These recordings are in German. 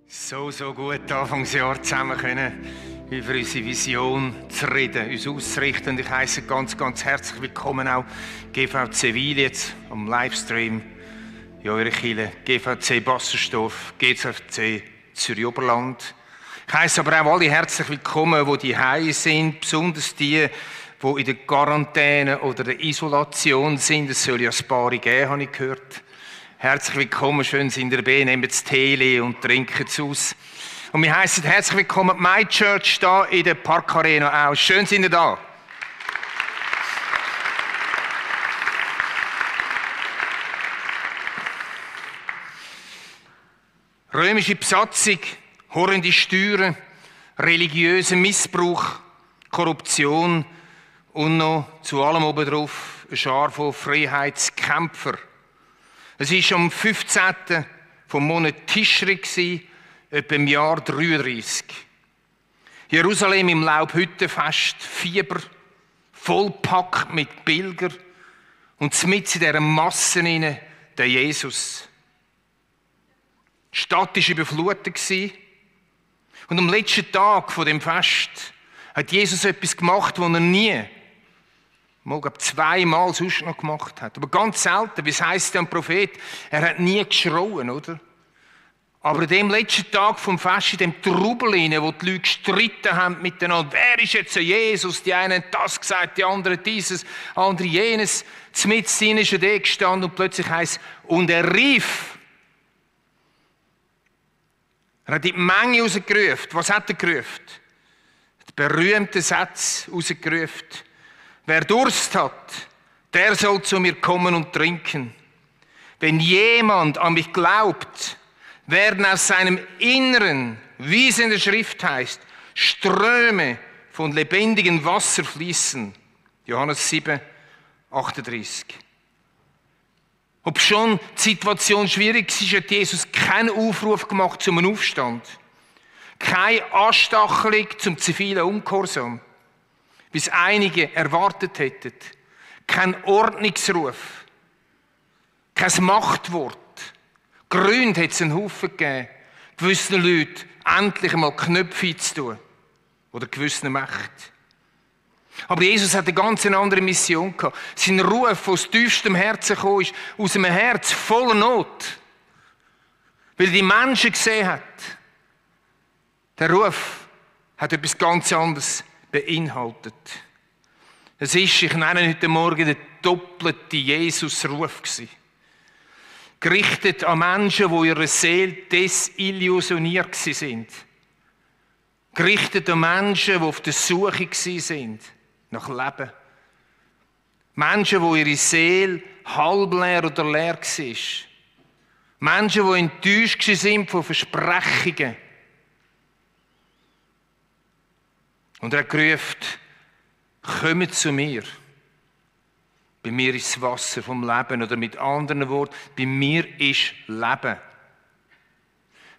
So gut Anfangsjahr zusammen können, über unsere Vision zu reden, uns auszurichten. Und ich heisse ganz herzlich willkommen auch GVC Wil jetzt am Livestream in eurer Kirche, GVC Bassersdorf, GVC Zürich Oberland. Ich heisse aber auch alle herzlich willkommen, die daheim sind, besonders die in der Quarantäne oder der Isolation sind. Es soll ja ein paar geben, habe ich gehört. Herzlich willkommen, schön sind ihr dabei, nehmt das Tee und trinkt es aus. Und wir heissen herzlich willkommen My Church da in der Parkarena auch. Schön sind ihr da. Römische Besatzung, horrende Steuern, religiöser Missbrauch, Korruption und noch zu allem obendrauf eine Schar von Freiheitskämpfern. Es war am 15. vom Monat Tischri, etwa im Jahr 33. Jerusalem im Laubhüttenfest, Fieber, vollpackt mit Pilgern und mitten in dieser Masse hinein der Jesus. Die Stadt war überflutet und am letzten Tag von dem Fest hat Jesus etwas gemacht, was er nie, mal zweimal sonst noch gemacht hat. Aber ganz selten, wie es heisst der Prophet, er hat nie geschrauen, oder? Aber an dem letzten Tag vom Fest, in dem Trubel hinein, wo die Leute gestritten haben miteinander, wer ist jetzt Jesus? Die einen haben das gesagt, die anderen dieses, andere jenes. Mitten hinein ist er gestanden und plötzlich heisst, und er rief. Er hat die Menge rausgerufen. Was hat er gerufen? Die berühmten Sätze rausgerufen. Wer Durst hat, der soll zu mir kommen und trinken. Wenn jemand an mich glaubt, werden aus seinem Inneren, wie es in der Schrift heißt, Ströme von lebendigem Wasser fließen. Johannes 7, 38. Ob schon die Situation schwierig war, hat Jesus keinen Aufruf gemacht zum Aufstand. Keine Anstachelung zum zivilen Ungehorsam, wie es einige erwartet hätten. Kein Ordnungsruf, kein Machtwort. Gründe hat es einen Haufen gegeben, gewissen Leuten endlich einmal Knöpfe zu tun. Oder gewissen Mächten. Aber Jesus hat eine ganz andere Mission gehabt. Sein Ruf, der aus tiefstem Herzen gekommen ist, aus einem Herz voller Not. Weil er die Menschen gesehen hat. Der Ruf hat etwas ganz anderes beinhaltet. Es ist, ich nenne heute Morgen, der doppelte Jesus-Ruf gewesen. Gerichtet an Menschen, die ihre Seele desillusioniert sind. Gerichtet an Menschen, die auf der Suche sind nach Leben. Menschen, die ihre Seele halb leer oder leer war. Menschen, die enttäuscht sind von Versprechungen. Und er hat gerufen, kommt zu mir. Bei mir ist das Wasser vom Leben. Oder mit anderen Worten, bei mir ist Leben.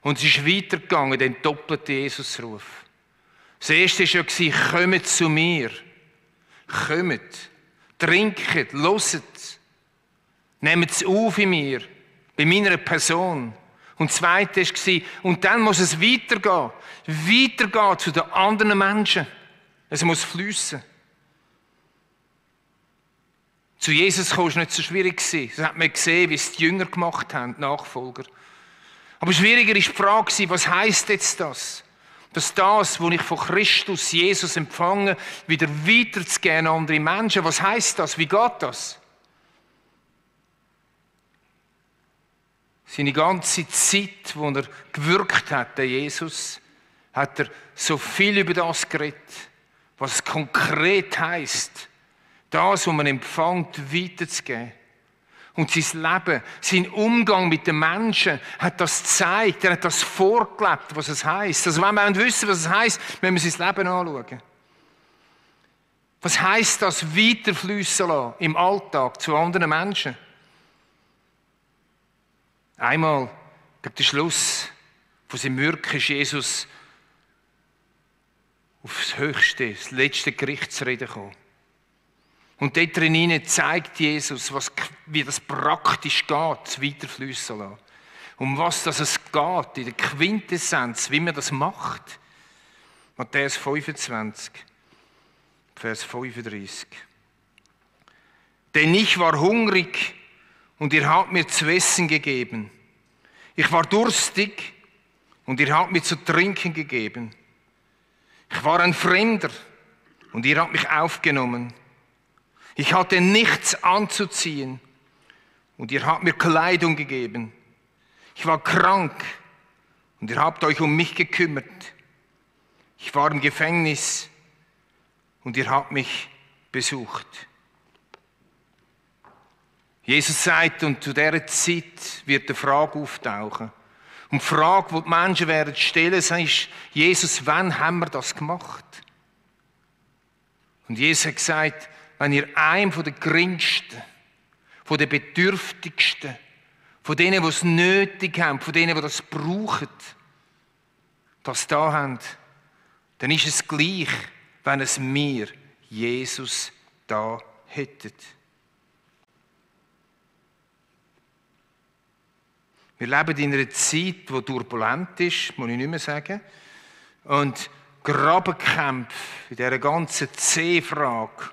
Und es ist weitergegangen, den doppelten Jesusruf. Das erste war ja, kommt zu mir. Kommt, trinkt, hört. Nehmt es auf in mir, bei meiner Person. Und das zweite war, und dann muss es weitergehen. Weitergehen zu den anderen Menschen. Es muss fliessen. Zu Jesus kommen war nicht so schwierig. Das hat man gesehen, wie es die Jünger gemacht haben, die Nachfolger. Aber schwieriger war die Frage, was heisst jetzt das? Dass das, was ich von Christus, Jesus empfange, wieder weiterzugeben an andere Menschen. Was heisst das? Wie geht das? Seine ganze Zeit, wo er gewirkt hat, der Jesus, hat er so viel über das geredet, was es konkret heisst, das, was man empfängt, weiterzugeben. Und sein Leben, sein Umgang mit den Menschen hat das gezeigt, er hat das vorgelebt, was es heisst. Also wenn wir wissen, was es heisst, müssen wir sein Leben anschauen. Was heisst das, weiterfliessen lassen im Alltag zu anderen Menschen? Einmal, der Schluss von seinem Wirken ist Jesus aufs Höchste, das letzte Gerichtsreden gekommen. Und dort drinnen zeigt Jesus, wie das praktisch geht, weiterfliessen lassen. um was das es geht, in der Quintessenz, wie man das macht. Matthäus 25, Vers 35. Denn ich war hungrig und ihr habt mir zu essen gegeben. Ich war durstig und ihr habt mir zu trinken gegeben. Ich war ein Fremder und ihr habt mich aufgenommen. Ich hatte nichts anzuziehen und ihr habt mir Kleidung gegeben. Ich war krank und ihr habt euch um mich gekümmert. Ich war im Gefängnis und ihr habt mich besucht. Jesus sagt, und zu dieser Zeit wird eine Frage auftauchen. Und die Frage, die die Menschen werden stellen, ist, Jesus, wann haben wir das gemacht? Und Jesus hat gesagt, wenn ihr einem von den Geringsten, von den Bedürftigsten, von denen, die es nötig haben, von denen, die das brauchen, das da haben, dann ist es gleich, wenn es mir, Jesus, da hättet. Wir leben in einer Zeit, die turbulent ist, muss ich nicht mehr sagen. Und Grabenkämpfe in dieser ganzen C-Frage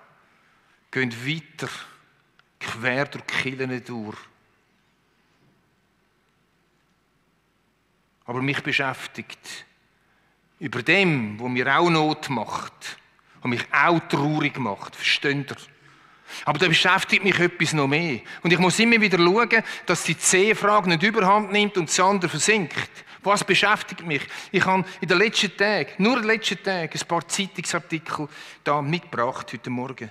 gehen weiter, quer durch die Kirchen durch. Aber mich beschäftigt über dem, was mir auch Not macht und mich auch traurig macht. Versteht ihr? Aber da beschäftigt mich etwas noch mehr. Und ich muss immer wieder schauen, dass die C-Frage nicht überhand nimmt und das andere versinkt. Was beschäftigt mich? Ich habe in den letzten Tagen, nur in den letzten Tagen, ein paar Zeitungsartikel da mitgebracht heute Morgen.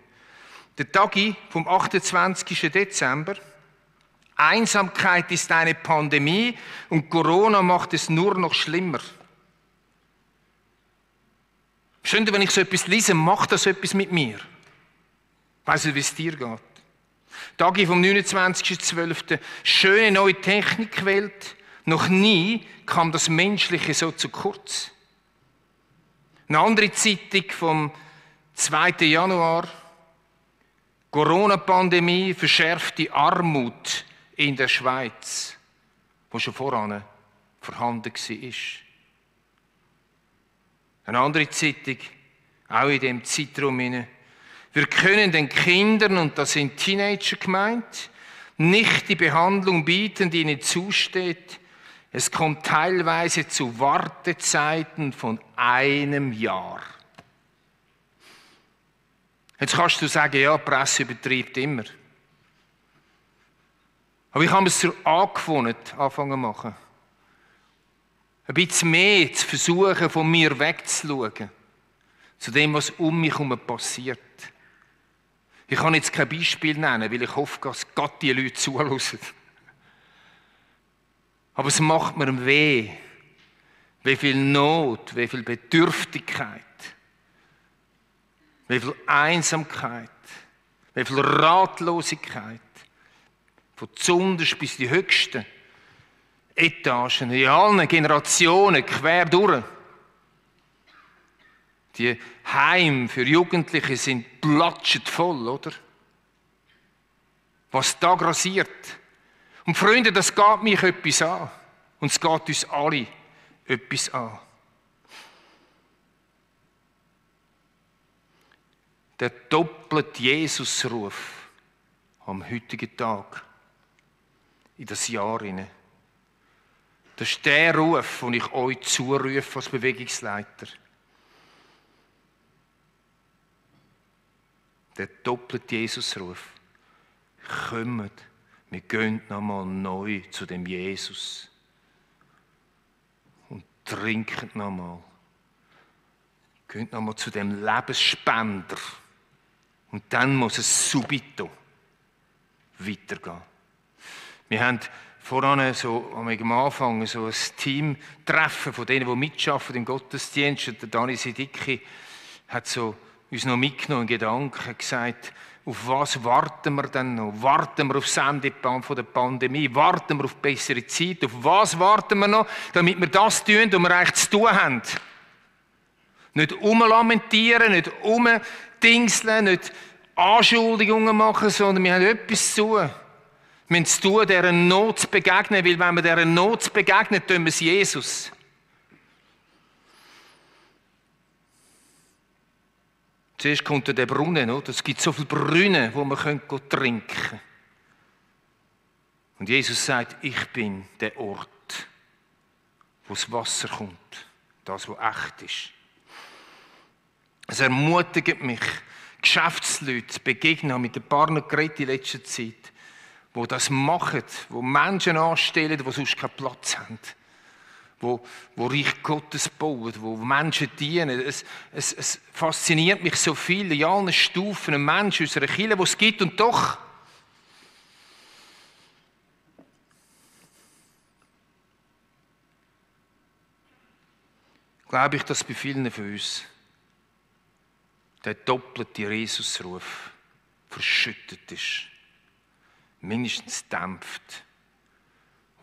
Der Tagi vom 28. Dezember. Einsamkeit ist eine Pandemie und Corona macht es nur noch schlimmer. Versteht ihr, wenn ich so etwas lese, macht das etwas mit mir. Ich weiss nicht, wie es dir geht. Tagi vom 29.12. Schöne neue Technikwelt. Noch nie kam das Menschliche so zu kurz. Eine andere Zeitung vom 2. Januar. Corona-Pandemie verschärft die Armut in der Schweiz, wo schon voran vorhanden war. Eine andere Zeitung, auch in dem Zeitraum hinein. Wir können den Kindern, und das sind Teenager gemeint, nicht die Behandlung bieten, die ihnen zusteht. Es kommt teilweise zu Wartezeiten von 1 Jahr. Jetzt kannst du sagen, ja, die Presse übertreibt immer. Aber ich habe es zur Angewohnheit anfangen zu machen. Ein bisschen mehr zu versuchen, von mir wegzuschauen. Zu dem, was um mich herum passiert. Ich kann jetzt kein Beispiel nennen, weil ich hoffe, dass Gott die Leute zuhören. Aber es macht mir weh, wie viel Not, wie viel Bedürftigkeit, wie viel Einsamkeit, wie viel Ratlosigkeit, von zunderst bis die höchsten Etagen, in allen Generationen, quer durch. Die Heime für Jugendliche sind platschend voll, oder? Was da grassiert. Und Freunde, das geht mich etwas an. Und es geht uns alle etwas an. Der doppelte Jesusruf am heutigen Tag, in das Jahr hinein. Das ist der Ruf, den ich euch zurufe als Bewegungsleiter. Der doppelte Jesusruf. Kommt, wir gehen nochmal neu zu dem Jesus. Und trinken nochmal. Geht nochmal zu dem Lebensspender. Und dann muss es subito weitergehen. Wir haben voran so am Anfang so ein Team-Treffen von denen, die mitarbeiten im Gottesdienst. Der Dani Sidicki hat so uns noch mitgenommen, in Gedanken, hat gesagt, auf was warten wir denn noch? Warten wir auf das Ende von der Pandemie? Warten wir auf bessere Zeit? Auf was warten wir noch, damit wir das tun, was wir eigentlich zu tun haben? Nicht umlamentieren, nicht umdingseln, nicht Anschuldigungen machen, sondern wir haben etwas zu tun. Wir müssen es tun, dieser Not zu begegnen, weil wenn wir dieser Not begegnen, tun wir es Jesus. Zuerst kommt der Brunnen, oder? Es gibt so viele Brunnen, wo man trinken können. Und Jesus sagt, ich bin der Ort, wo das Wasser kommt. Das, was echt ist. Es ermutigt mich, Geschäftsleute zu begegnen, mit ein paar geredet in letzter Zeit, die das machen, die Menschen anstellen, die sonst keinen Platz haben. Wo Reich Gottes bauen, wo Menschen dienen. Es fasziniert mich so viel, in allen Stufen, ein Mensch aus einer Kirche, die es gibt, und doch glaube ich, dass bei vielen von uns der doppelte Jesusruf verschüttet ist, mindestens dämpft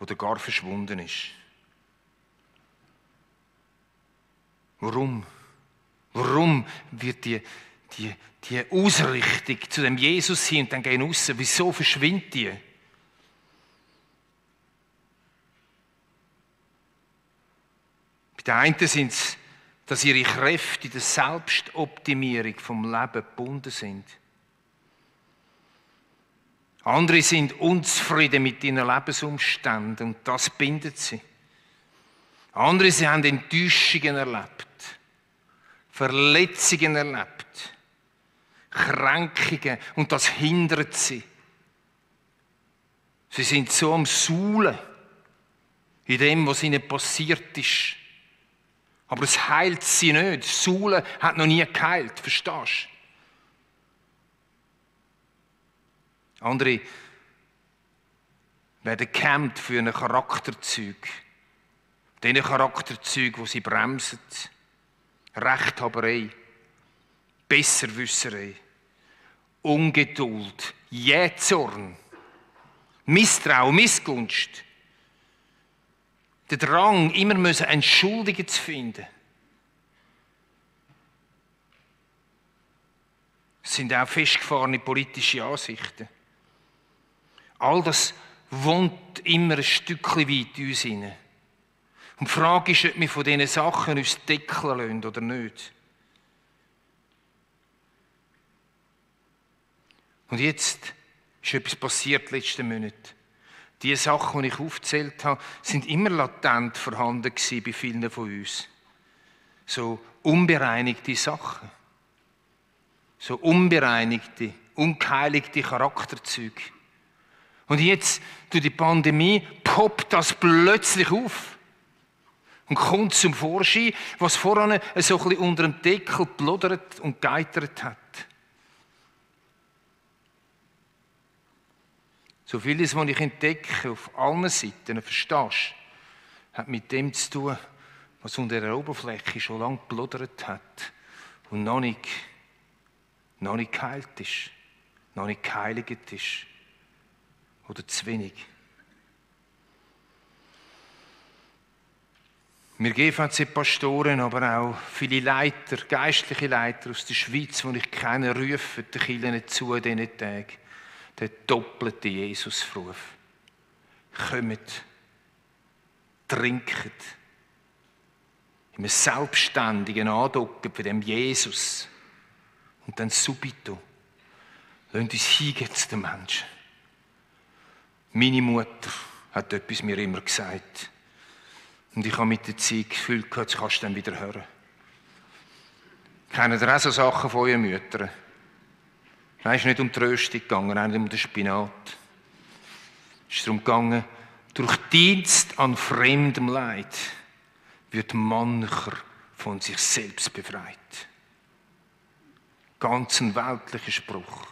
oder gar verschwunden ist. Warum? Warum wird die Ausrichtung zu dem Jesus hin und dann gehen raus? Wieso verschwindet die? Bei den einen sind es, dass ihre Kräfte in der Selbstoptimierung vom Leben gebunden sind. Andere sind unzufrieden mit ihren Lebensumständen und das bindet sie. Andere, sie haben Enttäuschungen erlebt, Verletzungen erlebt, Kränkungen, und das hindert sie. Sie sind so am Suhlen in dem, was ihnen passiert ist. Aber es heilt sie nicht. Das Suhlen hat noch nie geheilt, verstehst du? Andere werden gehemmt für einen Charakterzug. Diese Charakterzüge, die sie bremsen. Rechthaberei, Besserwisserei, Ungeduld, Jähzorn, Misstrauen, Missgunst. Der Drang, immer einen Schuldigen zu finden. Es sind auch festgefahrene politische Ansichten. All das wohnt immer ein Stückchen weit in uns hinein. Und die Frage ist, ob wir von diesen Sachen uns deckeln lassen oder nicht. Und jetzt ist etwas passiert letzten Monat. Die Sachen, die ich aufgezählt habe, sind immer latent vorhanden gewesen bei vielen von uns. So unbereinigte Sachen. So unbereinigte, ungeheiligte Charakterzüge. Und jetzt, durch die Pandemie, poppt das plötzlich auf. Und kommt zum Vorschein, was vorher so ein bisschen unter dem Deckel plodert und geitert hat. So vieles, was ich entdecke, auf allen Seiten, verstehst du, hat mit dem zu tun, was unter der Oberfläche schon lange plodert hat und noch nicht geheilt ist, noch nicht geheiligt ist. Oder zu wenig. Wir GVC-Pastoren, aber auch viele Leiter, geistliche Leiter aus der Schweiz, die ich kenne, rufen den Kirchen zu in diesen Tagen. Der doppelte Jesusruf. Kommt, trinket, in einem selbstständigen Andocken von dem Jesus. Und dann subito, lasst uns hingehen zu den Menschen. Meine Mutter hat etwas mir immer gesagt. Und ich habe mit der Zeit das Gefühl gehabt, jetzt kannst du dann wieder hören. Kennt ihr auch so Sachen von euren Müttern? Nein, es ist nicht um die Tröstung gegangen, auch nicht um den Spinat. Es ist darum gegangen, durch Dienst an fremdem Leid wird mancher von sich selbst befreit. Ganz ein weltlicher Spruch.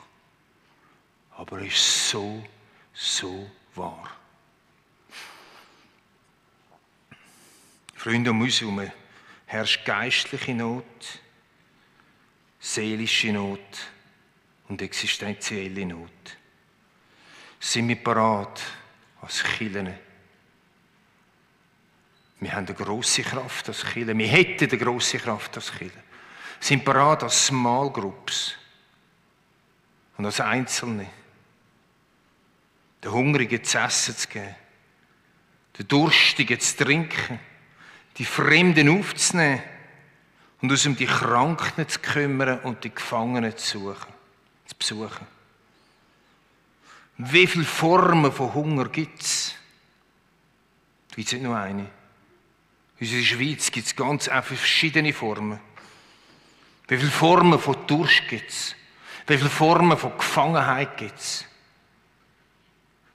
Aber er ist so wahr. Freunde, um uns herum herrscht geistliche Not, seelische Not und existenzielle Not. Sind wir bereit als Kirchen? Wir haben eine grosse Kraft als Kirchen. Wir hätten eine grosse Kraft als Kirchen. Sind bereit als Small Groups und als Einzelne. den Hungrigen zu essen zu geben, den Durstigen zu trinken, die Fremden aufzunehmen und uns um die Kranken zu kümmern und die Gefangenen zu besuchen. Wie viele Formen von Hunger gibt es? Es gibt nicht nur eine. In unserer Schweiz gibt es ganz verschiedene Formen. Wie viele Formen von Durst gibt es? Wie viele Formen von Gefangenheit gibt es?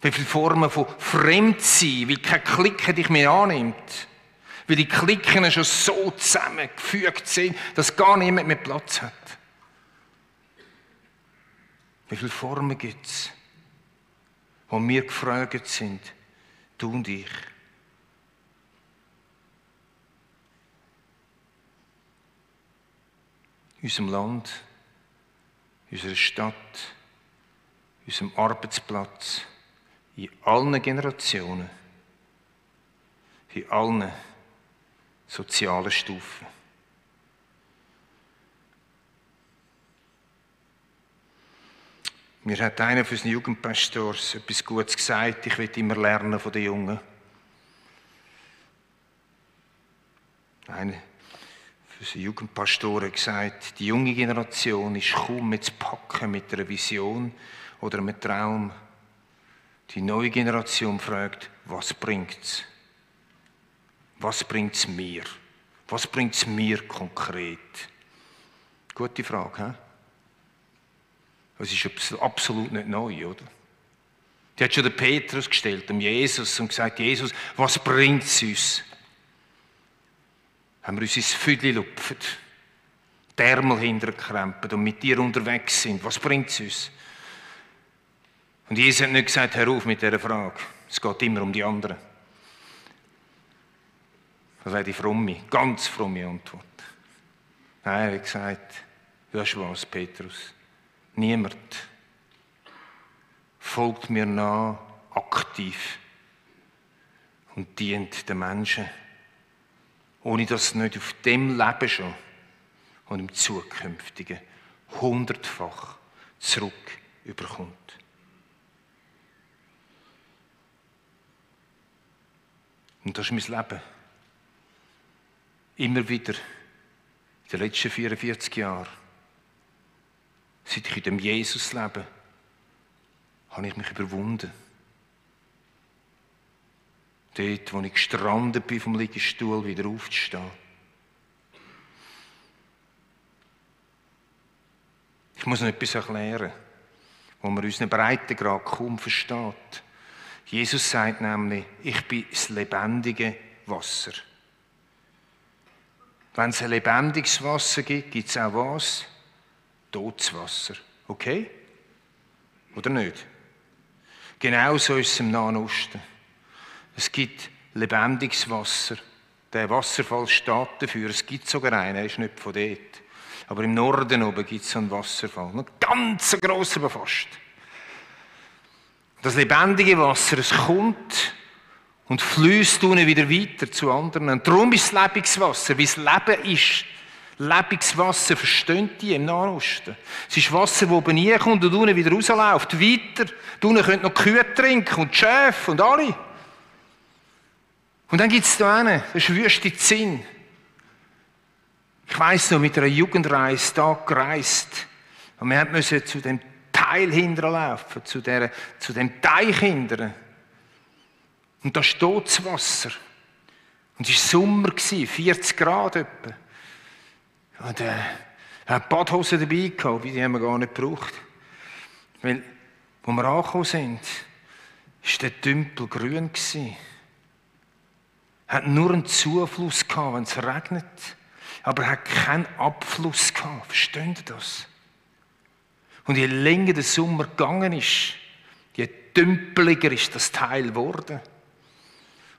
Wie viele Formen von Fremdsein, weil kein Klicken dich mehr annimmt. Weil die Klicken schon so zusammengefügt sind, dass gar niemand mehr Platz hat. Wie viele Formen gibt es, wo wir gefragt sind, du und ich. In unserem Land, in unserer Stadt, in unserem Arbeitsplatz, in allen Generationen, in allen sozialen Stufen. Mir hat einer von unseren Jugendpastors etwas Gutes gesagt, ich will immer lernen von den Jungen. Einer von unseren Jugendpastoren hat gesagt, die junge Generation ist kaum mehr zu packen mit einer Vision oder einem Traum. Die neue Generation fragt, was bringt's? Was bringt's mir? Was bringt's mir konkret? Gute Frage, he? Das ist absolut nicht neu, oder? Die hat schon der Petrus gestellt, dem Jesus, und gesagt, Jesus, was bringt's uns? Haben wir uns ins Füdli lupfen, die Ärmel hinterkrempelt und mit dir unterwegs sind, was bringt's uns? Und Jesus hat nicht gesagt, hör auf mit dieser Frage. Es geht immer um die anderen. Das wäre die fromme, ganz fromme Antwort. Nein, er hat gesagt, du hast was, Petrus. Niemand folgt mir nach, aktiv und dient den Menschen, ohne dass es nicht auf dem Leben schon und im zukünftigen 100-fach zurück überkommt. Und das ist mein Leben. Immer wieder, in den letzten 44 Jahren, seit ich in dem Jesus lebe, habe ich mich überwunden. Dort, wo ich gestrandet bin vom Liegestuhl, wieder aufzustehen. Ich muss noch etwas erklären, wo man unseren Breitengrad kaum versteht. Jesus sagt nämlich, ich bin das lebendige Wasser. Wenn es ein lebendiges Wasser gibt, gibt es auch was? Totes Wasser. Okay? Oder nicht? Genauso ist es im Nahen Osten. Es gibt lebendiges Wasser. Der Wasserfall steht dafür. Es gibt sogar einen, er ist nicht von dort. Aber im Norden oben gibt es so einen Wasserfall. Ein ganz grosser, aber fast. Das lebendige Wasser, es kommt und fließt unten wieder weiter zu anderen. Und darum ist es lebendiges Wasser, wie es Leben ist. Lebendiges Wasser, verstehen die im Nahen Osten. Es ist Wasser, das oben reinkommt und unten wieder rausläuft. Weiter. Da unten können noch die Kühe trinken und die Schäfe und alle. Und dann gibt es da einen, das ist Wüste Zinn. Ich weiss noch, mit einer Jugendreise da gereist. Und wir mussten zu dem Teil hinterlaufen, zu dem Teich hinter. Und da steht das Wasser. Und es war Sommer, 40 Grad etwa. Und hatte Badhosen dabei gehabt, die haben wir gar nicht gebraucht. Weil, wo wir angekommen sind, war der Tümpel grün. Hat nur einen Zufluss gehabt, wenn es regnet. Aber er hat keinen Abfluss gehabt. Versteht ihr das? Und je länger der Sommer gegangen ist, je tümpeliger ist das Teil geworden.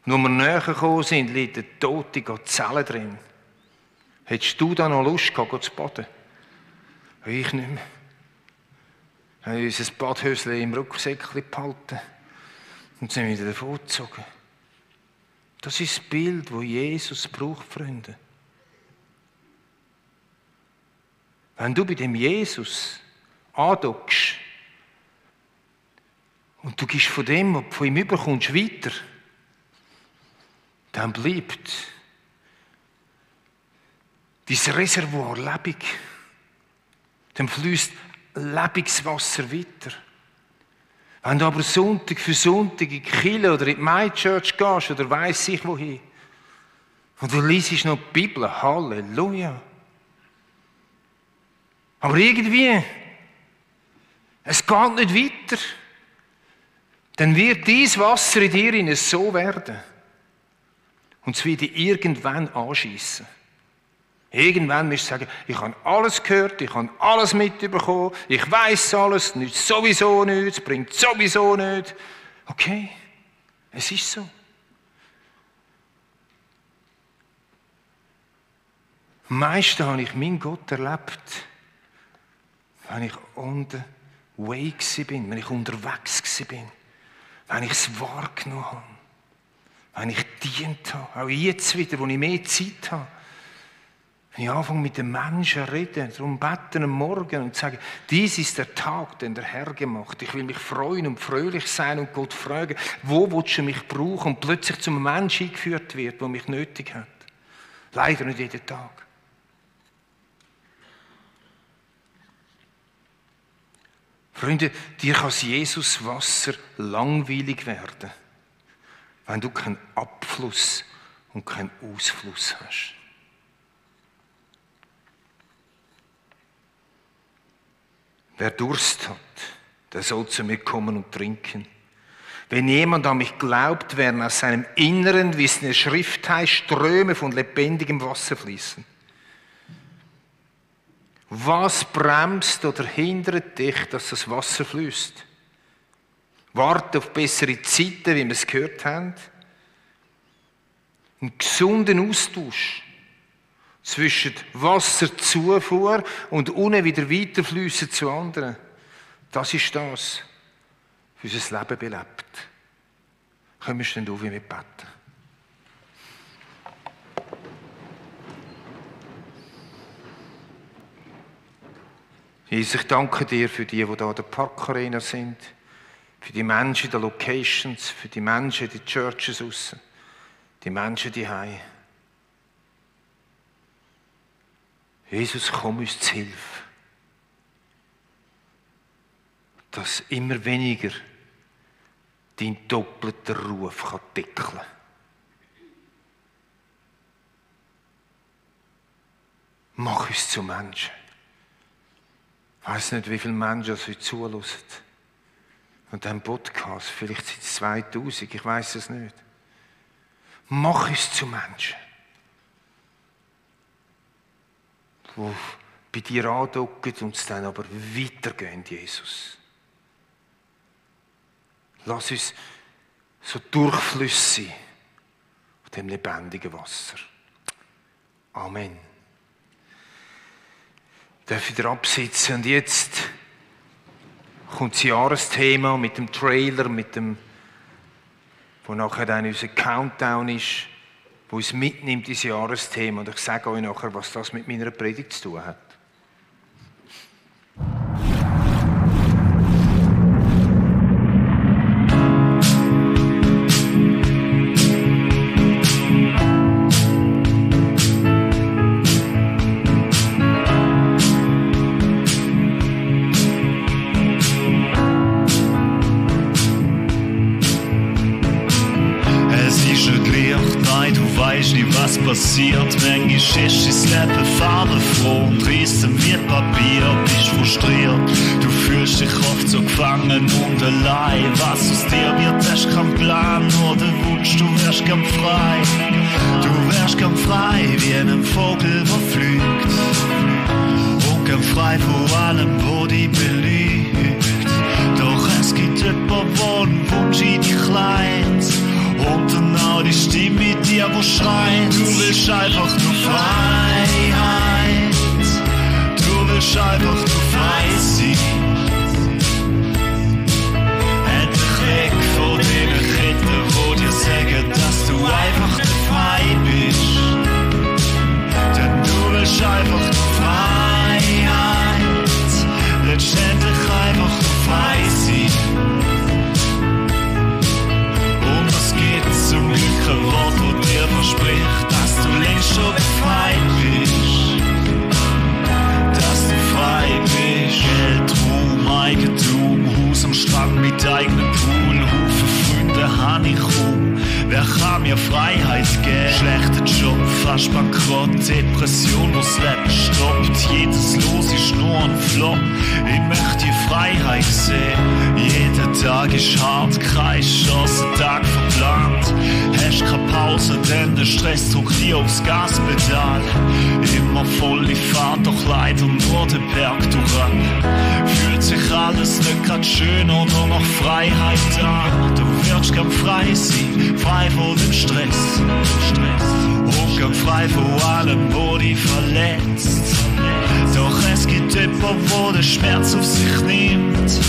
Und als wir näher gekommen sind, liegt eine tote Gazelle drin. Hättest du da noch Lust gehabt, zu baden? Ich nicht mehr. Wir haben unser Badhöschen im Rucksäckchen behalten und sind wieder davongezogen. Das ist das Bild, das Jesus braucht, Freunde. Wenn du bei dem Jesus andockst und du gibst von dem, was du von ihm überkommst, weiter, dann bleibt dein Reservoir lebendig. Dann fließt Lebenswasser weiter. Wenn du aber Sonntag für Sonntag in die Kirche oder in die My Church gehst oder weiss ich wohin, und du liest noch die Bibel, Halleluja. Aber irgendwie, es geht nicht weiter. Dann wird dieses Wasser in dir so werden. Und es wird dich irgendwann anschiessen. Irgendwann musst du sagen, ich habe alles gehört, ich habe alles mitbekommen, ich weiss alles, nichts sowieso nichts, bringt sowieso nichts. Okay, es ist so. Am meisten habe ich meinen Gott erlebt, wenn ich on the way war, wenn ich unterwegs war, wenn ich es wahrgenommen habe, wenn ich gedient habe, auch jetzt wieder, wo ich mehr Zeit habe. Wenn ich anfange mit den Menschen zu reden, darum beten am Morgen und sagen, dies ist der Tag, den der Herr gemacht. Ich will mich freuen und fröhlich sein und Gott fragen, wo willst du mich brauchen? Und plötzlich zum Menschen eingeführt wird, der mich nötig hat. Leider nicht jeden Tag. Freunde, dir kann das Jesuswasser langweilig werden, wenn du keinen Abfluss und keinen Ausfluss hast. Wer Durst hat, der soll zu mir kommen und trinken. Wenn jemand an mich glaubt, werden aus seinem Inneren, wie es in der Schrift heißt, Ströme von lebendigem Wasser fließen. Was bremst oder hindert dich, dass das Wasser fließt? Warte auf bessere Zeiten, wie wir es gehört haben. Einen gesunden Austausch zwischen Wasserzufuhr und unten wieder weiterfließen zu anderen. Das ist das, was unser Leben belebt. Können wir stehen auf, wie wir beten? Jesus, ich danke dir für die hier an der Parkarena sind, für die Menschen in den Locations, für die Menschen in den Churches draussen, die Menschen die Hause. Jesus, komm uns zu Hilfe, dass immer weniger dein doppelter Ruf kann deckeln. Mach uns zu Menschen. Ich weiss nicht, wie viele Menschen heute zuhören. Und diesem Podcast, vielleicht sind es 2000, ich weiss es nicht. Mach uns zu Menschen, die bei dir andocken und es dann aber weitergehen, Jesus. Lass uns so Durchflüsse sein von dem lebendigen Wasser. Amen. Ich darf wieder absitzen und jetzt kommt das Jahresthema mit dem Trailer, wo nachher dann unser Countdown ist, wo uns mitnimmt, dieses Jahresthema. Und ich sage euch nachher, was das mit meiner Predigt zu tun hat. Was passiert, manchmal ist dein Leben farbenfroh und riesen wie Papier, bist frustriert, du fühlst dich oft so gefangen und allein, was aus dir wird, hast keinen Plan, nur der Wunsch, du wärst gern frei, wie ein Vogel, der fliegt, und gern frei von allem, wo dich belügt, doch es gibt jemanden, der einen Wunsch in dich leitet. Und dann auch die Stimme mit dir, wo schreit, du willst einfach nur Freiheit, du willst einfach nur frei sein. Endlich weg von den Ketten, wo dir sagen, dass du einfach nur frei bist. Denn du willst einfach nur Freiheit, letztendlich einfach nur frei sein. habe ich kaum. Wer kann mir Freiheit geben? Schlechter Job, fast bankrott, Depression, wo's Leben stoppt. Jedes Los ist nur ein Flop. Ich möchte die Freiheit sehen. Jeder Tag ist hart, kein Chancentag verplant. Hast keine Pause, denn der Stress drückt dir aufs Gaspedal. Immer volle Fahrt, doch leider nur den Berg durchran. Fühlt sich alles nicht grad schön oder nach Freiheit an. Du wirst gern frei sein, frei von dem Stress. Und gern frei von allem, wo dich verletzt. Doch es gibt jemanden, wo den Schmerz auf sich nimmt.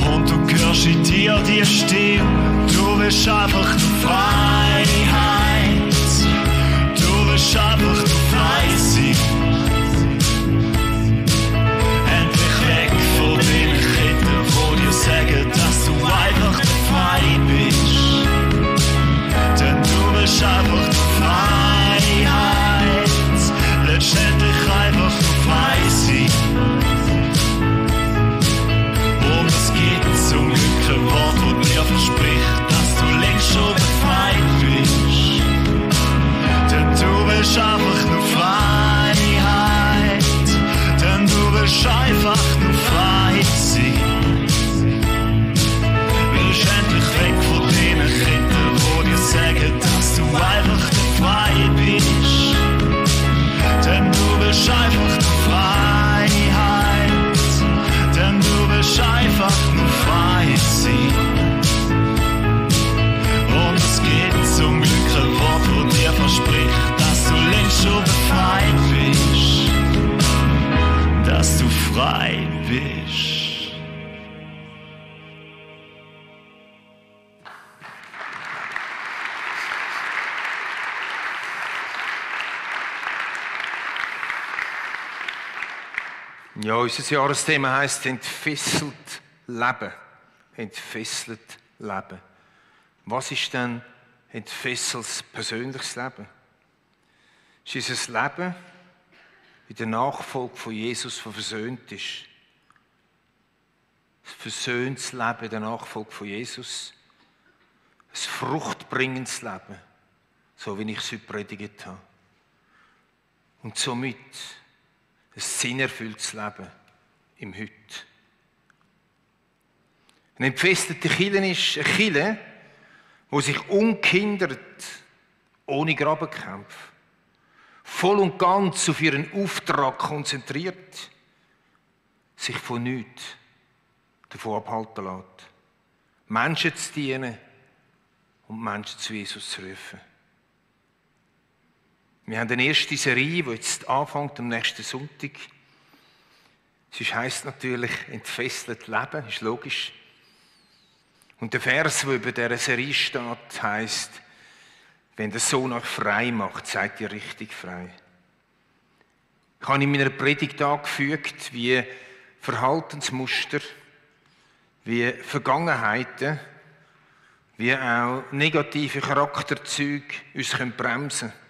Und du hörst in dir die Stimme. Du willst einfach nur Freiheit. Du willst einfach nur frei sein. Endlich weg von den Ketten, wo dir sagen, dass du einfach nur frei bist. Denn du willst einfach nur Freiheit. Letztendlich einfach nur frei sein. Und es gibt zum Glück ein Wort, das dir verspricht, dass du längst schon befreit bist. Denn du willst einfach nur Freiheit. Denn du willst einfach nur frei sein. Willst endlich weg von den Ketten, wo dir sagen, dass du einfach nur frei bist. Denn du willst einfach nur Freiheit. Denn du willst einfach nur frei sein. Und es gibt zum Glück ein Wort, das dir verspricht, dass du längst schon befreit bist. Dass du frei bist. Ja, unser Jahresthema heisst «Entfesselt Leben». Entfesselt Leben. Was ist denn entfesseltes persönliches Leben? Es ist ein Leben in der Nachfolge von Jesus, das versöhnt ist. Ein versöhntes Leben in der Nachfolge von Jesus. Ein fruchtbringendes Leben, so wie ich es heute predigt habe. Und somit ein sinnerfülltes Leben im Heute. Eine entfesselte Kirche ist eine Kirche, die sich ungehindert, ohne Grabenkämpfe, voll und ganz auf ihren Auftrag konzentriert, sich von nichts davon abhalten lässt, Menschen zu dienen und Menschen zu Jesus zu rufen. Wir haben eine erste Serie, die jetzt anfängt am nächsten Sonntag. Es heisst natürlich «Entfesselt Leben», ist logisch. Und der Vers, der über dieser Serie steht, heisst, wenn der Sohn euch frei macht, seid ihr richtig frei. Ich habe in meiner Predigt angefügt, wie Verhaltensmuster, wie Vergangenheiten, wie auch negative Charakterzüge uns bremsen können.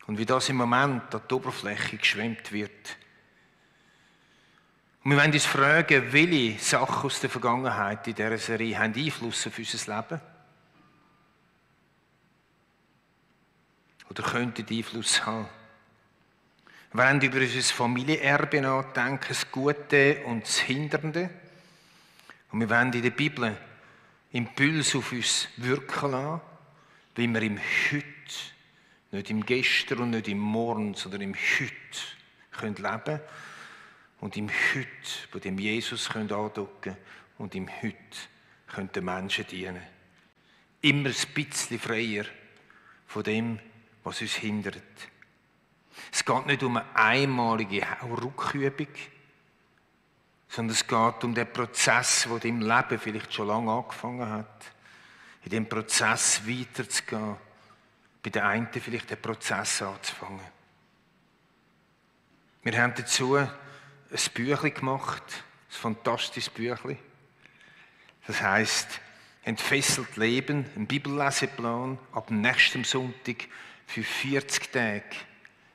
Und wie das im Moment an die Oberfläche geschwemmt wird. Und wir wollen uns fragen, welche Sachen aus der Vergangenheit in dieser Serie haben Einfluss auf unser Leben? Oder könnten Einfluss haben? Wir wollen über unser Familienerbe nachdenken, das Gute und das Hindernde. Und wir wollen in der Bibel Impulse auf uns wirken lassen, wie wir im Heute, nicht im Gestern und nicht im Morgen, sondern im Heute können leben und im Heute bei dem Jesus können andocken und im Heute können den Menschen dienen. Immer ein bisschen freier von dem, was uns hindert. Es geht nicht um eine einmalige Rückübung, sondern es geht um den Prozess, der im Leben vielleicht schon lange angefangen hat. In dem Prozess weiterzugehen. Bei den einen vielleicht den Prozess anzufangen. Wir haben dazu ein Büchlein gemacht, ein fantastisches Büchlein. Das heisst, «Entfesselt Leben», ein Bibelleseplan ab nächstem Sonntag für 40 Tage.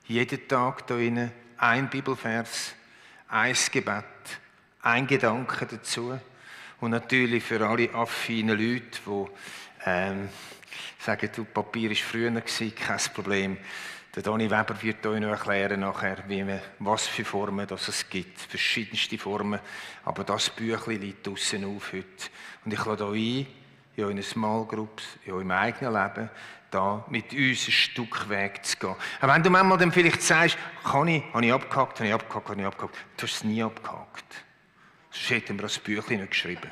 Jeden Tag da drinnen ein Bibelvers, ein Gebet, ein Gedanke dazu. Und natürlich für alle affinen Leute, die sagen, du, Papier war früher, kein Problem. Der Dani Weber wird euch noch erklären nachher, was für Formen es gibt. Verschiedenste Formen. Aber das Büchlein liegt draussen auf heute. Und ich lade euch ein, in euren Small Groups, in eurem eigenen Leben, da mit uns ein Stück Weg zu gehen. Und wenn du manchmal dann vielleicht sagst, habe ich abgehakt, du hast es nie abgehakt. Sonst hätten wir das Büchlein nicht geschrieben.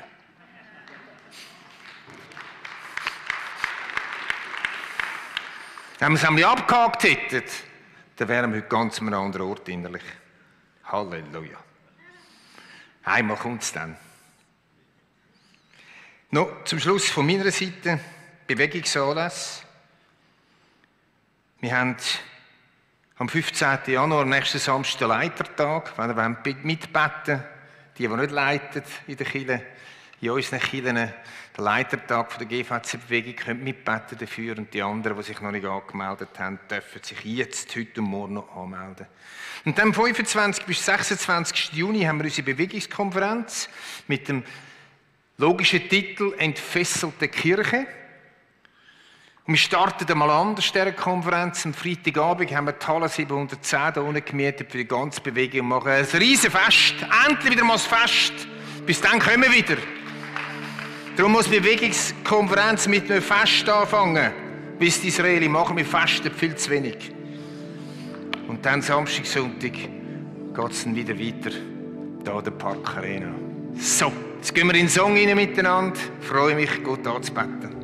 Wenn wir es einmal abgehakt hätten, dann wären wir heute ganz an einem anderen Ort innerlich. Halleluja. Einmal kommt es dann. Noch zum Schluss von meiner Seite, Bewegungsanlass. Wir haben am 15. Januar, nächsten Samstag, den Leitertag. Wenn ihr mitbeten, die nicht leiten in der Kirche, in unseren Kirchen, den Leitertag der GVC-Bewegung, könnt mitbeten dafür. Und die anderen, die sich noch nicht angemeldet haben, dürfen sich jetzt, heute und morgen noch anmelden. Und dann am 25. bis 26. Juni haben wir unsere Bewegungskonferenz mit dem logischen Titel «Entfesselte Kirche». Und wir starten einmal anders, dieser Konferenz. Am Freitagabend haben wir die Halle 710 hier unten gemietet für die ganze Bewegung und machen ein riesen Fest. Endlich wieder mal ein Fest. Bis dann kommen wir wieder. Darum muss die Bewegungskonferenz mit einem Fest anfangen. Bis die Israeli machen wir Festen viel zu wenig. Und dann Samstag, Sonntag geht es dann wieder weiter. Hier in der Park Arena. So, jetzt gehen wir in den Song rein miteinander. Ich freue mich, Gott anzubeten.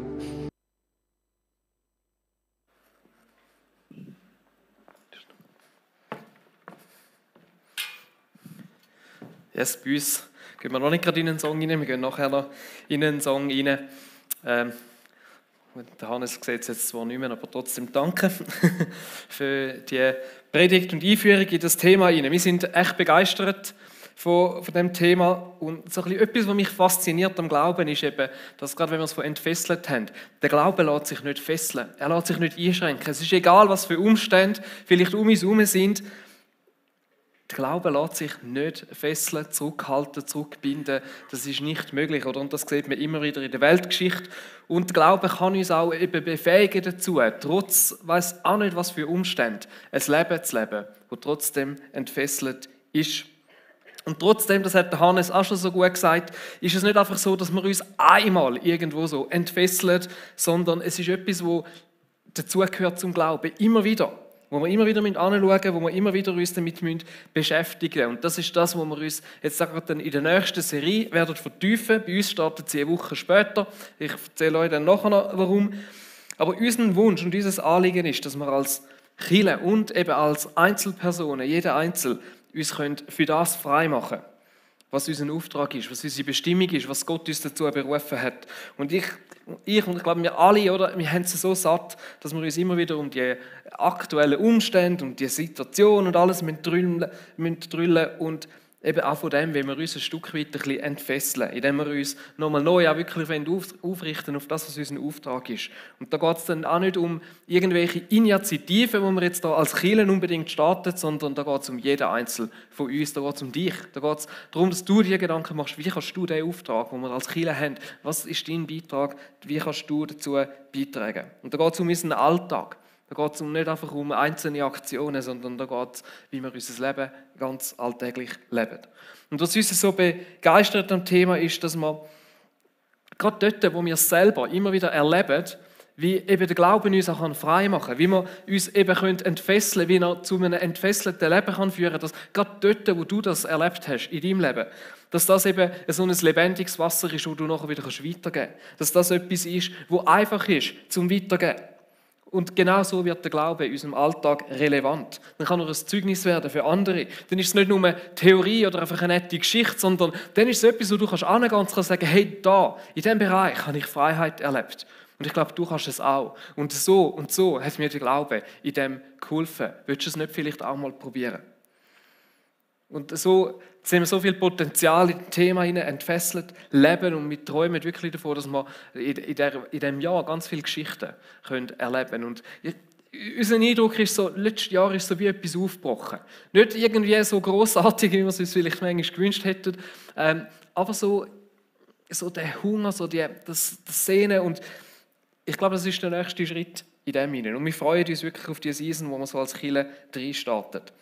Yes, bei uns gehen wir noch nicht gerade in einen Song rein, wir gehen nachher noch in einen Song rein. Der Hannes sieht es jetzt zwar nicht mehr, aber trotzdem danke für die Predigt und Einführung in das Thema rein. Wir sind echt begeistert von dem Thema und so etwas, was mich fasziniert am Glauben, ist eben, dass gerade wenn wir es von entfesselt haben, der Glaube lässt sich nicht fesseln, er lässt sich nicht einschränken. Es ist egal, was für Umstände vielleicht um uns herum sind, der Glaube lässt sich nicht fesseln, zurückhalten, zurückbinden. Das ist nicht möglich. Oder? Und das sieht man immer wieder in der Weltgeschichte. Und der Glaube kann uns auch eben befähigen dazu, trotz, weiss auch nicht was für Umstände, ein Leben zu leben, das trotzdem entfesselt ist. Und trotzdem, das hat der Hannes auch schon so gut gesagt, ist es nicht einfach so, dass wir uns einmal irgendwo so entfesseln, sondern es ist etwas, das dazugehört zum Glauben, immer wieder. Wo wir immer wieder anschauen müssen, wo wir immer wieder uns damit beschäftigen müssen. Und das ist das, was wir uns jetzt dann in der nächsten Serie werden vertiefen. Bei uns startet sie eine Woche später. Ich erzähle euch dann nachher noch, warum. Aber unser Wunsch und unser Anliegen ist, dass wir als Kirche und eben als Einzelpersonen, jeder Einzelne, uns für das frei machen können, was unser Auftrag ist, was unsere Bestimmung ist, was Gott uns dazu berufen hat. Und ich glaube, wir alle, oder, wir haben es so satt, dass wir uns immer wieder um die aktuellen Umstände und die Situation und alles drüllen und eben auch von dem, wenn wir uns ein Stück weit ein bisschen entfesseln, indem wir uns nochmal neu auch wirklich aufrichten auf das, was unser Auftrag ist. Und da geht es dann auch nicht um irgendwelche Initiativen, die wir jetzt da als Kirche unbedingt starten, sondern da geht es um jeden Einzelnen von uns, da geht es um dich. Da geht es darum, dass du dir Gedanken machst, wie kannst du den Auftrag, den wir als Kirche haben, was ist dein Beitrag, wie kannst du dazu beitragen. Und da geht es um unseren Alltag. Da geht es nicht einfach um einzelne Aktionen, sondern da geht es, wie wir unser Leben ganz alltäglich leben. Und was uns so begeistert am Thema ist, dass wir gerade dort, wo wir es selber immer wieder erleben, wie eben der Glaube uns auch frei machen kann, wie wir uns eben entfesseln können, wie er zu einem entfesselten Leben kann führen kann, dass gerade dort, wo du das erlebt hast in deinem Leben, dass das eben so ein lebendiges Wasser ist, wo du nachher wieder weitergeben kannst. Dass das etwas ist, wo einfach ist zum Weitergeben. Und genau so wird der Glaube in unserem Alltag relevant. Dann kann er ein Zeugnis werden für andere. Dann ist es nicht nur eine Theorie oder einfach eine nette Geschichte, sondern dann ist es etwas, wo du hingehen kannst und sagen, hey, da, in diesem Bereich habe ich Freiheit erlebt. Und ich glaube, du kannst es auch. Und so hat mir der Glaube in dem geholfen. Willst du es nicht vielleicht auch mal probieren? Und so sehen wir so viel Potenzial in das Thema entfesselt, leben und wir träumen wirklich davon, dass wir in diesem Jahr ganz viele Geschichten erleben können. Und unser Eindruck ist so, letztes Jahr ist so wie etwas aufgebrochen. Nicht irgendwie so grossartig, wie wir es uns vielleicht manchmal gewünscht hätten, aber so so der Hunger, so das Sehnen. Und ich glaube, das ist der nächste Schritt in dem hinein. Und wir freuen uns wirklich auf die Season, wo wir so als Kirche reinstartet.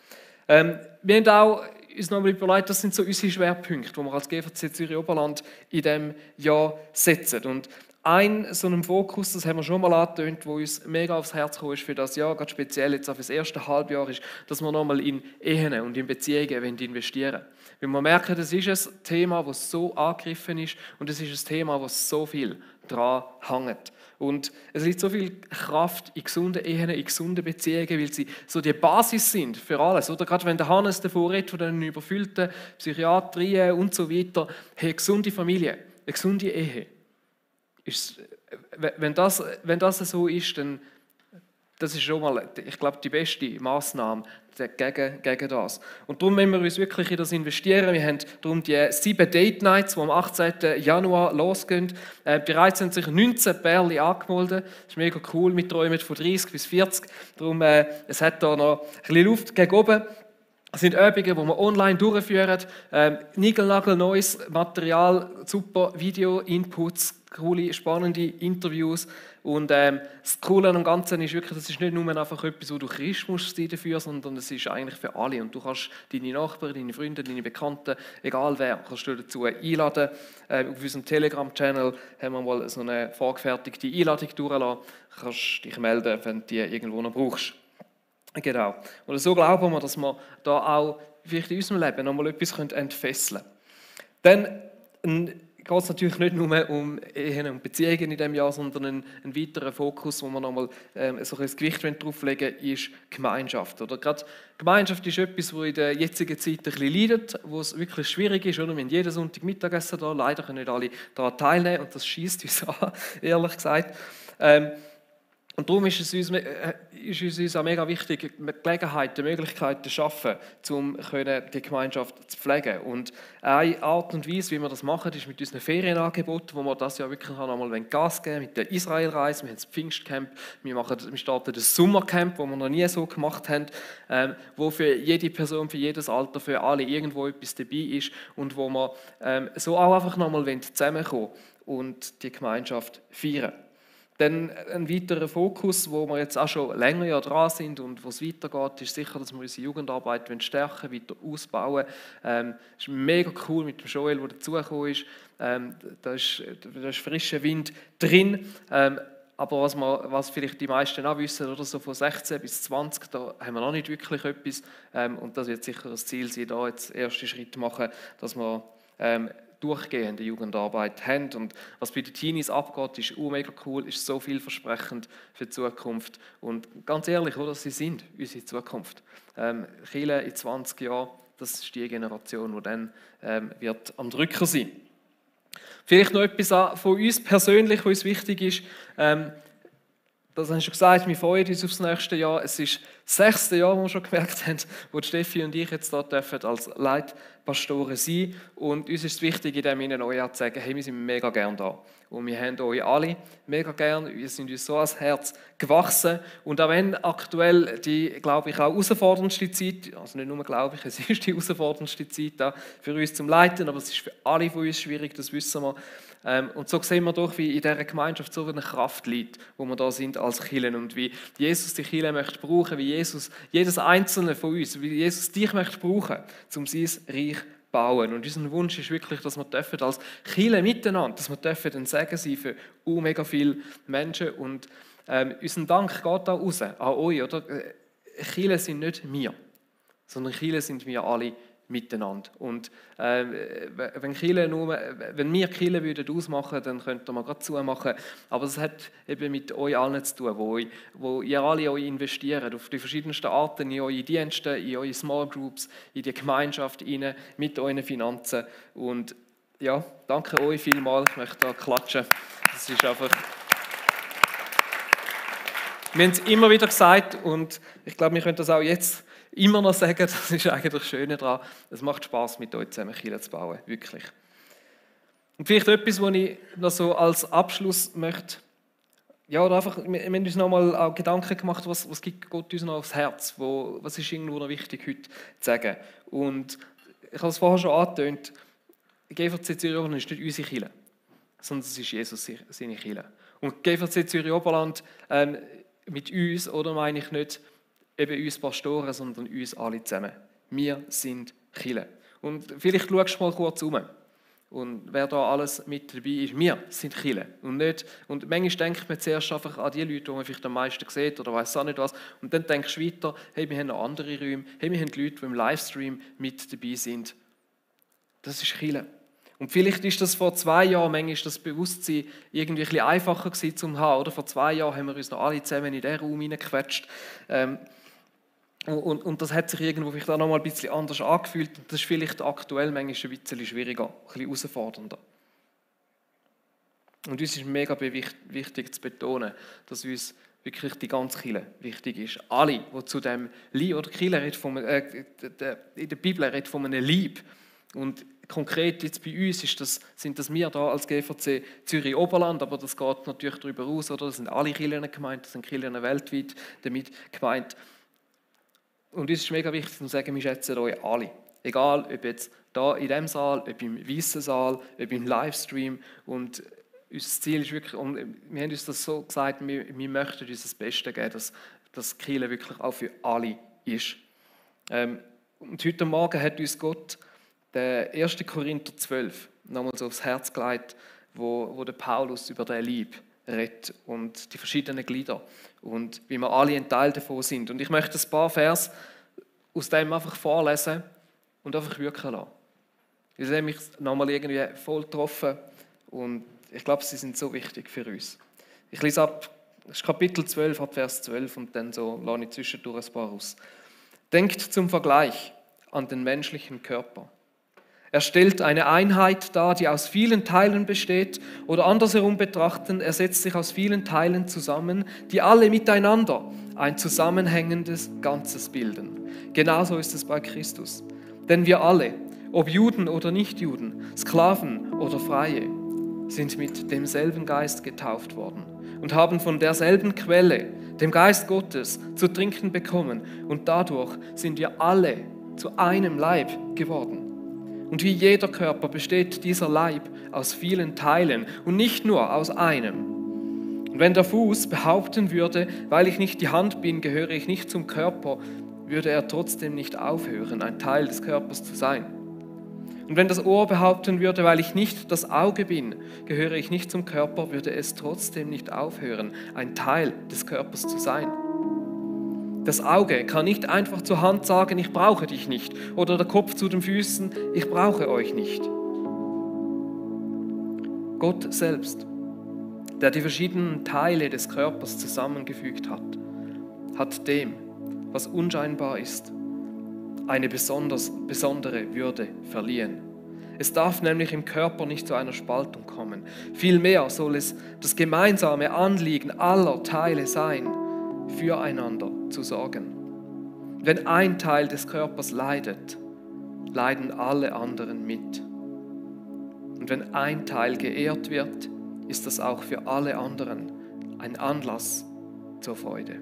Wir haben auch uns nochmal überlegt, das sind so unsere Schwerpunkte, die wir als GVC Zürich Oberland in diesem Jahr setzen. Und ein so einen Fokus, das haben wir schon mal angetönt, der uns mega aufs Herz gekommen ist für das Jahr, gerade speziell jetzt auf das erste Halbjahr, ist, dass wir nochmal in Ehen und in Beziehungen investieren wollen. Weil wir merken, das ist ein Thema, das so angegriffen ist und es ist ein Thema, das so viel daran hängt. Und es liegt so viel Kraft in gesunden Ehen, in gesunden Beziehungen, weil sie so die Basis sind für alles. Oder gerade wenn der Hannes davor redet, von den überfüllten Psychiatrien und so weiter, hey, gesunde Familie, eine gesunde Ehe. Wenn das so ist, dann das ist schon mal, ich glaube, die beste Massnahme gegen das. Und darum müssen wir uns wirklich in das investieren. Wir haben darum die 7 Date Nights, die am 18. Januar losgehen. Bereits haben sich 19 Pärchen angemeldet. Das ist mega cool. Wir träumen von 30 bis 40. Darum, es hat da noch ein bisschen Luft gegen oben. Es sind Übungen, die wir online durchführen. Nigelnagelneues Material, super Video-Inputs, coole, spannende Interviews. Und das Coole am Ganzen ist wirklich, das ist nicht nur einfach etwas, wo du Christ musst sein dafür, sondern es ist eigentlich für alle. Und du kannst deine Nachbarn, deine Freunde, deine Bekannten, egal wer, kannst du dazu einladen. Auf unserem Telegram-Channel haben wir mal so eine vorgefertigte Einladung durchgelassen. Du kannst dich melden, wenn du die irgendwo noch brauchst. Genau. Und so glauben wir, dass wir da auch vielleicht in unserem Leben noch mal etwas entfesseln können. Dann geht es natürlich nicht nur um Ehen und Beziehungen in diesem Jahr, sondern ein weiterer Fokus, wo wir noch mal so ein Gewicht drauflegen wollen, ist Gemeinschaft. Oder gerade Gemeinschaft ist etwas, das in der jetzigen Zeit ein bisschen leidet, wo es wirklich schwierig ist. Oder? Wir haben jeden Sonntag Mittagessen da, leider können nicht alle daran teilnehmen und das schießt uns an, ehrlich gesagt. Und darum ist es uns auch mega wichtig, Gelegenheiten, Möglichkeiten zu schaffen, um die Gemeinschaft zu pflegen. Und eine Art und Weise, wie wir das machen, ist mit unseren Ferienangeboten, wo wir das ja wirklich noch einmal Gas geben mit der Israelreise. Wir haben das Pfingstcamp, wir starten das Sommercamp, das wir noch nie so gemacht haben, wo für jede Person, für jedes Alter, für alle irgendwo etwas dabei ist und wo wir so auch einfach noch einmal zusammenkommen und die Gemeinschaft feiern. Dann ein weiterer Fokus, wo wir jetzt auch schon länger dran sind und wo es weitergeht, ist sicher, dass wir unsere Jugendarbeit stärken, weiter ausbauen. Es ist mega cool mit dem Joel, der dazugekommen ist. Da ist frischer Wind drin. Aber was vielleicht die meisten auch wissen, oder so von 16 bis 20, da haben wir noch nicht wirklich etwas. Und das wird sicher das Ziel sein, da jetzt erste Schritt machen, dass wir durchgehende Jugendarbeit haben. Und was bei den Teenies abgeht, ist mega cool, ist so vielversprechend für die Zukunft. Und ganz ehrlich, oder, sie sind unsere Zukunft. Kirche in 20 Jahren, das ist die Generation, die dann wird am Drücker sein. Vielleicht noch etwas von uns persönlich, was uns wichtig ist. Das habe ich schon gesagt, wir freuen uns aufs nächste Jahr. Es ist das 6. Jahr, wo wir schon gemerkt haben, wo Steffi und ich jetzt dort als Leitpastoren sein dürfen. Und uns ist es wichtig, in diesem neuen Jahr zu sagen, hey, wir sind mega gern da. Und wir haben euch alle mega gern. Wir sind uns so ans Herz gewachsen. Und auch wenn aktuell die, glaube ich, auch herausforderndste Zeit, also nicht nur glaube ich, es ist die herausforderndste Zeit da für uns zum Leiten, aber es ist für alle von uns schwierig, das wissen wir. Und so sehen wir doch, wie in dieser Gemeinschaft so eine Kraft liegt, wo wir da sind als Kirche und wie Jesus die Kirche möchte brauchen, wie Jesus jedes Einzelne von uns, wie Jesus dich möchte brauchen, um sein Reich zu bauen. Und unser Wunsch ist wirklich, dass wir als Kirche miteinander, dass wir ein Segen sein für mega viele Menschen. Und unser Dank geht auch raus an euch. Oder? Kirche sind nicht wir, sondern Kirche sind wir alle miteinander. Und wenn wir Kirche würden ausmachen, dann könnten wir gerade zumachen. Aber es hat eben mit euch allen zu tun, wo ihr alle euch investiert, auf die verschiedensten Arten, in eure Dienste, in eure Small Groups, in die Gemeinschaft, mit euren Finanzen. Und ja, danke euch vielmals. Ich möchte da klatschen. Das ist einfach... Wir haben es immer wieder gesagt und ich glaube, wir können das auch jetzt immer noch sagen, das ist eigentlich das Schöne daran. Es macht Spaß, mit euch zusammen Kirche zu bauen, wirklich. Und vielleicht etwas, was ich noch so als Abschluss möchte, ja, oder einfach, wir haben uns noch mal auch Gedanken gemacht, was gibt Gott uns noch aufs Herz, was ist irgendwo noch wichtig heute zu sagen. Und ich habe es vorher schon angetönt, GVC Zürich ist nicht unsere Kirche. sondern es ist Jesus, seine Kirche. Und GVC Zürich Oberland mit uns, oder meine ich nicht eben uns Pastoren, sondern uns alle zusammen. Wir sind Kirche. Und vielleicht schaust du mal kurz um. Und wer da alles mit dabei ist, wir sind Kirche. Und manchmal denkt man zuerst einfach an die Leute, die man vielleicht am meisten sieht oder weiss auch nicht was. Und dann denkst du weiter, hey, wir haben noch andere Räume, hey, wir haben Leute, die im Livestream mit dabei sind. Das ist Kirche. Und vielleicht ist das vor 2 Jahren, manchmal ist das Bewusstsein irgendwie ein bisschen einfacher gewesen zum haben. Oder? Vor 2 Jahren haben wir uns noch alle zusammen in diesen Raum hineingequetscht. Und das hat sich irgendwo vielleicht auch noch mal ein bisschen anders angefühlt. Das ist vielleicht aktuell manchmal ein bisschen schwieriger, ein bisschen herausfordernder. Und uns ist mega wichtig zu betonen, dass uns wirklich die ganze Kirche wichtig ist. Alle, die zu dem Lieb, oder Kirche redet in der Bibel redet von einem Lieb. Und konkret jetzt bei uns sind das wir da als GVC Zürich Oberland, aber das geht natürlich darüber aus, oder? Das sind alle Kirchen gemeint, das sind Kirchen weltweit damit gemeint. Und uns ist mega wichtig zu sagen, wir schätzen euch alle. Egal, ob jetzt da in diesem Saal, ob im weißen Saal, ob im Livestream. Und unser Ziel ist wirklich, und wir haben uns das so gesagt, wir möchten uns das Beste geben, dass Kirche wirklich auch für alle ist. Und heute Morgen hat uns Gott den 1. Korinther 12 nochmal so aufs Herz gelegt, wo der Paulus über den Lieb redet und die verschiedenen Glieder und wie wir alle ein Teil davon sind. Und ich möchte ein paar Vers aus dem einfach vorlesen und einfach wirken lassen. Sie haben mich nochmal irgendwie voll getroffen und ich glaube, sie sind so wichtig für uns. Ich lese ab, das ist Kapitel 12, ab Vers 12 und dann so lasse ich zwischendurch ein paar aus. Denkt zum Vergleich an den menschlichen Körper. Er stellt eine Einheit dar, die aus vielen Teilen besteht, oder andersherum betrachten, er setzt sich aus vielen Teilen zusammen, die alle miteinander ein zusammenhängendes Ganzes bilden. Genauso ist es bei Christus. Denn wir alle, ob Juden oder Nichtjuden, Sklaven oder Freie, sind mit demselben Geist getauft worden und haben von derselben Quelle, dem Geist Gottes, zu trinken bekommen. Und dadurch sind wir alle zu einem Leib geworden. Und wie jeder Körper besteht dieser Leib aus vielen Teilen und nicht nur aus einem. Und wenn der Fuß behaupten würde, weil ich nicht die Hand bin, gehöre ich nicht zum Körper, würde er trotzdem nicht aufhören, ein Teil des Körpers zu sein. Und wenn das Ohr behaupten würde, weil ich nicht das Auge bin, gehöre ich nicht zum Körper, würde es trotzdem nicht aufhören, ein Teil des Körpers zu sein. Das Auge kann nicht einfach zur Hand sagen, ich brauche dich nicht. Oder der Kopf zu den Füßen, ich brauche euch nicht. Gott selbst, der die verschiedenen Teile des Körpers zusammengefügt hat, hat dem, was unscheinbar ist, eine besondere Würde verliehen. Es darf nämlich im Körper nicht zu einer Spaltung kommen. Vielmehr soll es das gemeinsame Anliegen aller Teile sein, füreinander zu sorgen. Wenn ein Teil des Körpers leidet, leiden alle anderen mit. Und wenn ein Teil geehrt wird, ist das auch für alle anderen ein Anlass zur Freude.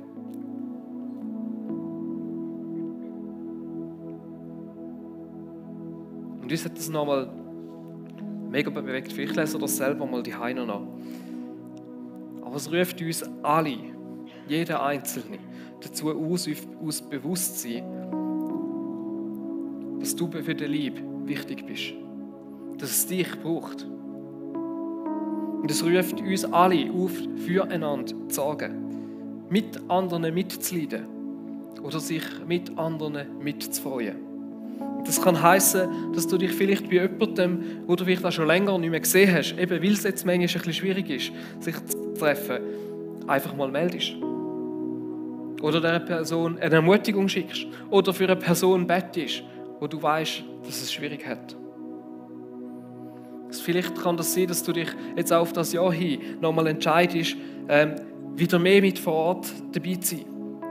Und uns hat das nochmal mega bewegt. Vielleicht lesen wir das selber mal die Heine nach. Aber es ruft uns alle, jeder Einzelne, dazu aus Bewusstsein, dass du für den Lieb wichtig bist. Dass es dich braucht. Und es ruft uns alle auf, füreinander zu sorgen, mit anderen mitzuleiden oder sich mit anderen mitzufreuen. Und das kann heissen, dass du dich vielleicht bei jemandem, wo du vielleicht auch schon länger nicht mehr gesehen hast, eben weil es jetzt manchmal ein bisschen schwierig ist, sich zu treffen, einfach mal meldest. Oder der Person eine Ermutigung schickst. Oder für eine Person bettest, wo du weißt, dass es schwierig hat. Vielleicht kann das sein, dass du dich jetzt auf das Jahr hin nochmal entscheidest, wieder mehr mit vor Ort dabei zu sein.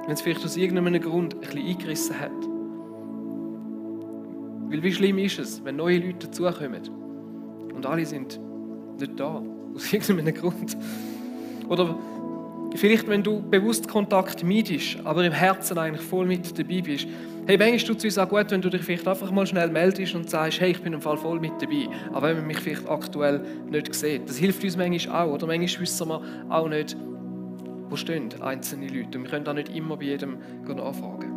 Wenn es vielleicht aus irgendeinem Grund ein bisschen eingerissen hat. Weil wie schlimm ist es, wenn neue Leute dazukommen und alle sind nicht da, aus irgendeinem Grund. Oder vielleicht, wenn du bewusst Kontakt meidest, aber im Herzen eigentlich voll mit dabei bist, Hey, manchmal tut es uns auch gut, wenn du dich vielleicht einfach mal schnell meldest und sagst, hey, ich bin im Fall voll mit dabei. Aber wenn man mich vielleicht aktuell nicht sieht, das hilft uns manchmal auch. Oder manchmal wissen wir auch nicht, wo stehen einzelne Leute. Und wir können auch nicht immer bei jedem nachfragen.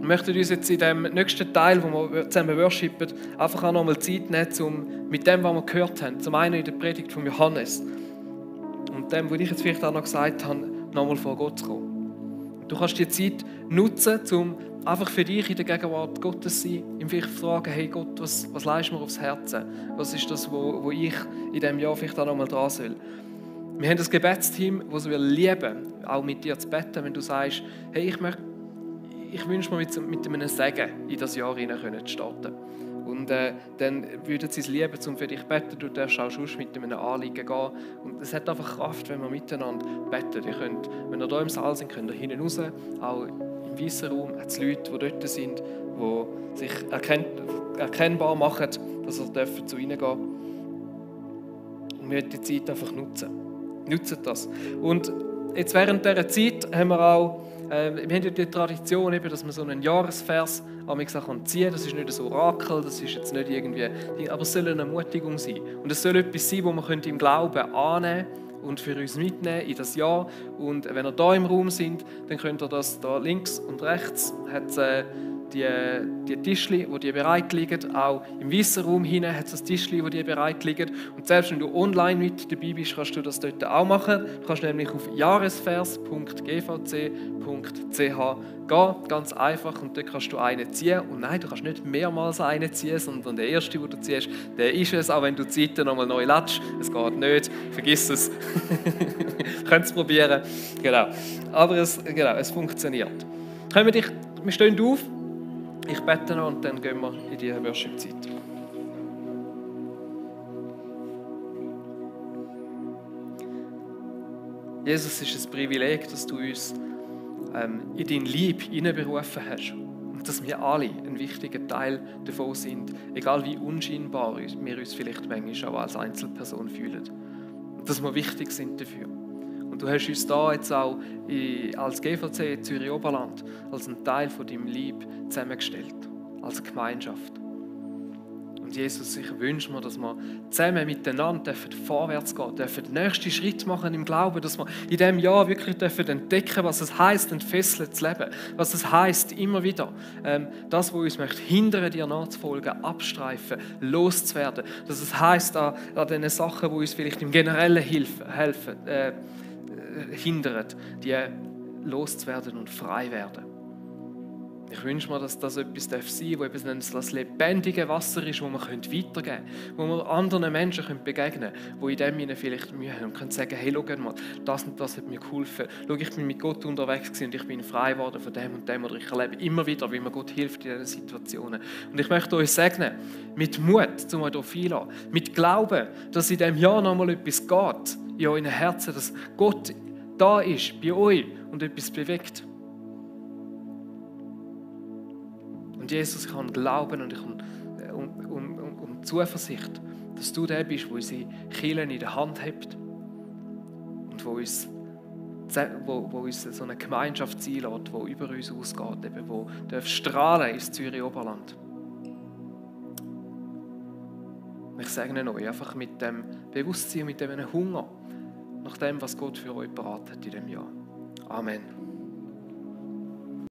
Wir möchten uns jetzt in dem nächsten Teil, wo wir zusammen worshipen, einfach auch nochmal Zeit nehmen, um mit dem, was wir gehört haben, zum einen in der Predigt von Johannes und dem, was ich jetzt vielleicht auch noch gesagt habe, nochmal vor Gott zu kommen. Du kannst die Zeit nutzen, um einfach für dich in der Gegenwart Gottes zu sein, ihm vielleicht fragen, hey Gott, was leist mir aufs Herzen? Was ist das, wo ich in diesem Jahr vielleicht auch nochmal dran soll? Wir haben ein Gebetsteam, das es lieben, auch mit dir zu beten, wenn du sagst, hey, ich wünsche mir mit einem Segen in das Jahr hinein starten. Und dann würden sie es lieben, um für dich zu beten. Du darfst auch sonst mit einem Anliegen gehen. Und es hat einfach Kraft, wenn wir miteinander beten. Ihr könnt, wenn ihr hier im Saal sind, könnt ihr hinten raus. Auch im weißen Raum hat es Leute, die dort sind, die sich erkennbar machen, dass ihr zu ihnen gehen dürft. Und wir wollen die Zeit einfach nutzen. Nutzt das. Und jetzt während dieser Zeit haben wir auch wir haben ja die Tradition, eben, dass man so einen Jahresvers ziehen kann. Das ist nicht ein Orakel, das ist jetzt nicht irgendwie, aber es soll eine Ermutigung sein. Und es soll etwas sein, das wir im Glauben annehmen und für uns mitnehmen in das Jahr. Und wenn ihr hier im Raum sind, dann könnt ihr das da links und rechts hat die Tischli, die bereit liegen. Auch im weißen Raum hinten hat es das Tischli, die bereit liegen. Und selbst wenn du online mit dabei bist, kannst du das dort auch machen. Du kannst nämlich auf jahresvers.gvc.ch gehen, ganz einfach. Und dort kannst du einen ziehen. Und nein, du kannst nicht mehrmals einen ziehen, sondern der erste, den du ziehst, der ist es. Auch wenn du die Seite nochmal neu lädst, es geht nicht, vergiss es. Könnt es probieren. Genau. Aber es funktioniert. Wir stehen auf. Ich bete noch und dann gehen wir in die Worship-Zeit. Jesus, es ist ein Privileg, dass du uns in dein Lieb hineinberufen hast. Und dass wir alle ein wichtiger Teil davon sind, egal wie unscheinbar wir uns vielleicht manchmal auch als Einzelperson fühlen. Und dass wir wichtig sind dafür. Und du hast uns da jetzt auch als GVC Zürich-Oberland als ein Teil von deinem Lieb zusammengestellt, als Gemeinschaft. Und Jesus, ich wünsche mir, dass wir zusammen miteinander vorwärts gehen dürfen, den nächsten Schritt machen im Glauben, dass wir in diesem Jahr wirklich entdecken dürfen, was es heisst, entfesselt zu leben, was es heisst, immer wieder das, was uns möchte, hindern, dir nachzufolgen, abstreifen, loszuwerden, dass es heisst, an den Sachen, die uns vielleicht im Generellen helfen, hindern, die loszuwerden und frei werden. Ich wünsche mir, dass das etwas sein darf, wo das lebendige Wasser ist, das wir weitergeben können, wo wir anderen Menschen begegnen können, die in dem vielleicht Mühe haben und können sagen, hey, schau mal, das und das hat mir geholfen. Schau, ich bin mit Gott unterwegs und ich bin frei geworden von dem und dem. Oder ich erlebe immer wieder, wie mir Gott hilft in diesen Situationen. Und ich möchte euch segnen, mit Mut, um euch darauf einzulassen, mit Glauben, dass in diesem Jahr noch mal etwas geht in euren Herzen, dass Gott da ist, bei euch und etwas bewegt. Und Jesus, ich habe Glauben und ich habe Zuversicht, dass du der bist, der unsere Kirchen in der Hand hat und wo uns so eine Gemeinschaft sein lässt, die über uns ausgeht, eben, wo strahlen ins Zürich-Oberland. Ich segne euch einfach mit dem Bewusstsein und mit dem Hunger nach dem, was Gott für euch parat hat in diesem Jahr. Amen.